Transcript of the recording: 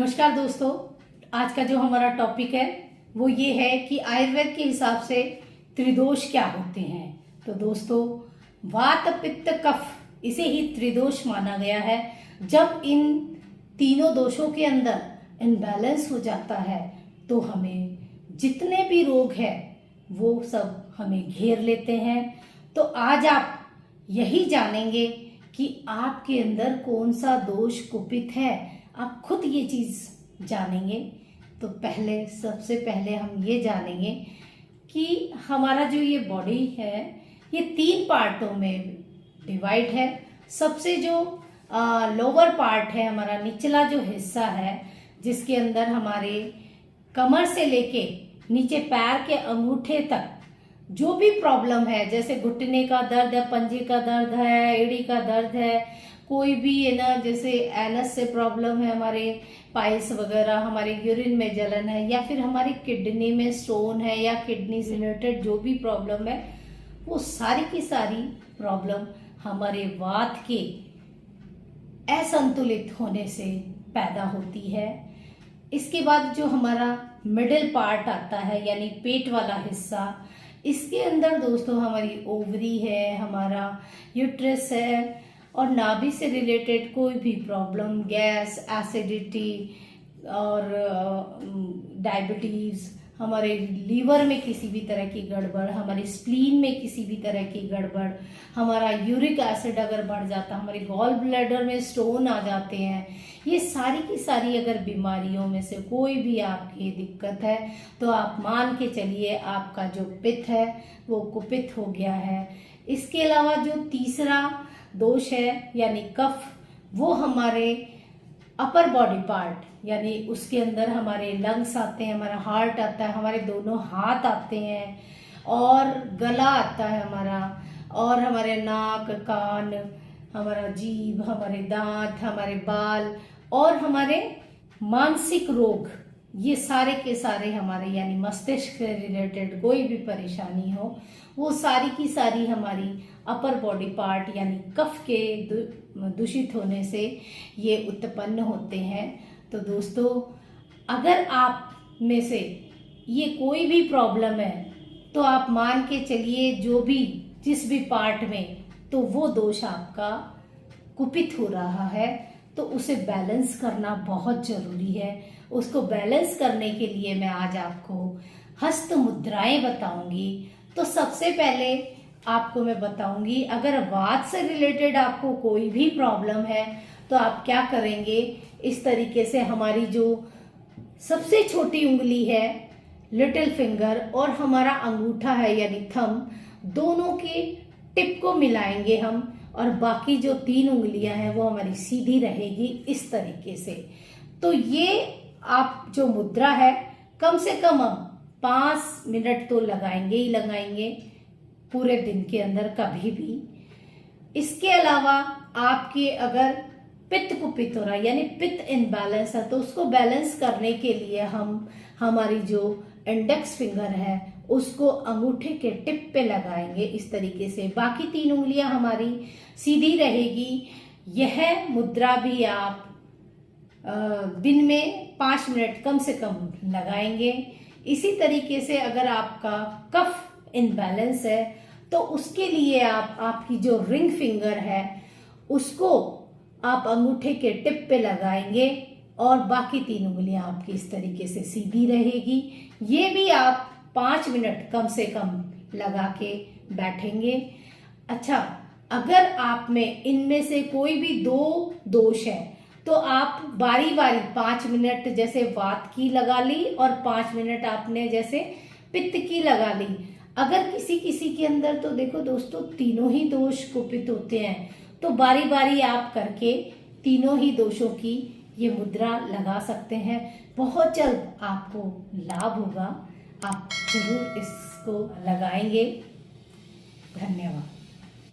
नमस्कार दोस्तों, आज का जो हमारा टॉपिक है वो ये है कि आयुर्वेद के हिसाब से त्रिदोष क्या होते हैं। तो दोस्तों, वात पित्त कफ, इसे ही त्रिदोष माना गया है। जब इन तीनों दोषों के अंदर इनबैलेंस हो जाता है तो हमें जितने भी रोग है वो सब हमें घेर लेते हैं। तो आज आप यही जानेंगे कि आपके अंदर कौन सा दोष कुपित है, आप खुद ये चीज जानेंगे। तो सबसे पहले हम ये जानेंगे कि हमारा जो ये बॉडी है ये 3 पार्टों में डिवाइड है। सबसे जो लोअर पार्ट है, हमारा निचला जो हिस्सा है, जिसके अंदर हमारे कमर से लेके नीचे पैर के अंगूठे तक जो भी प्रॉब्लम है, जैसे घुटने का दर्द है, पंजे का दर्द है, एड़ी का दर्द है, कोई भी है ना, जैसे एनस से प्रॉब्लम है, हमारे पाइल्स वगैरह, हमारे यूरिन में जलन है, या फिर हमारी किडनी में स्टोन है, या किडनी से रिलेटेड जो भी प्रॉब्लम है, वो सारी की सारी प्रॉब्लम हमारे वात के असंतुलित होने से पैदा होती है। इसके बाद जो हमारा मिडिल पार्ट आता है, यानी पेट वाला हिस्सा, इसके अंदर दोस्तों हमारी ओवरी है, हमारा यूट्रस है, और नाभि से रिलेटेड कोई भी प्रॉब्लम, गैस, एसिडिटी और डायबिटीज, हमारे लीवर में किसी भी तरह की गड़बड़, हमारे स्प्लीन में किसी भी तरह की गड़बड़, हमारा यूरिक एसिड अगर बढ़ जाता, हमारे गॉल ब्लैडर में स्टोन आ जाते हैं, ये सारी की सारी अगर बीमारियों में से कोई भी आपकी दिक्कत है तो आप मान के चलिए आपका जो पित्त है वो कुपित हो गया है। इसके अलावा जो तीसरा दोष है यानी कफ, वो हमारे अपर बॉडी पार्ट, यानी उसके अंदर हमारे लंग्स आते हैं, हमारा हार्ट आता है, हमारे दोनों हाथ आते हैं, और गला आता है हमारा, और हमारे नाक, कान, हमारा जीभ, हमारे दांत, हमारे बाल, और हमारे मानसिक रोग, ये सारे के सारे हमारे, यानी मस्तिष्क से रिलेटेड कोई भी परेशानी हो, वो सारी की सारी हमारी अपर बॉडी पार्ट यानी कफ के दूषित होने से ये उत्पन्न होते हैं। तो दोस्तों, अगर आप में से ये कोई भी प्रॉब्लम है तो आप मान के चलिए जिस भी पार्ट में तो वो दोष आपका कुपित हो रहा है, तो उसे बैलेंस करना बहुत जरूरी है। उसको बैलेंस करने के लिए मैं आज आपको हस्त मुद्राएं बताऊंगी। तो सबसे पहले आपको मैं बताऊंगी, अगर वात से रिलेटेड आपको कोई भी प्रॉब्लम है तो आप क्या करेंगे, इस तरीके से हमारी जो सबसे छोटी उंगली है लिटिल फिंगर और हमारा अंगूठा है यानी थंब, दोनों के टिप को मिलाएंगे हम, और बाकी जो 3 उंगलियां हैं वो हमारी सीधी रहेगी इस तरीके से। तो ये आप जो मुद्रा है कम से कम हम 5 मिनट तो लगाएंगे ही लगाएंगे पूरे दिन के अंदर कभी भी। इसके अलावा आपके अगर पित्त कुपित हो रहा है यानी पित्त इनबैलेंस है, तो उसको बैलेंस करने के लिए हम हमारी जो इंडेक्स फिंगर है उसको अंगूठे के टिप पे लगाएंगे इस तरीके से, बाकी 3 उंगलियां हमारी सीधी रहेगी। यह मुद्रा भी आप दिन में 5 मिनट कम से कम लगाएंगे। इसी तरीके से अगर आपका कफ इनबैलेंस है तो उसके लिए आपकी जो रिंग फिंगर है उसको आप अंगूठे के टिप पे लगाएंगे, और बाकी 3 उंगलियां आपकी इस तरीके से सीधी रहेगी। ये भी आप 5 मिनट कम से कम लगा के बैठेंगे। अच्छा, अगर आप में इनमें से कोई भी 2 दोष है तो आप बारी बारी 5 मिनट जैसे वात की लगा ली और 5 मिनट आपने जैसे पित्त की लगा ली। अगर किसी किसी के अंदर, तो देखो दोस्तों, तीनों ही दोष कुपित होते हैं, तो बारी बारी आप करके तीनों ही दोषों की ये मुद्रा लगा सकते हैं। बहुत जल्द आपको लाभ होगा, आप जरूर इसको लगाएंगे। धन्यवाद।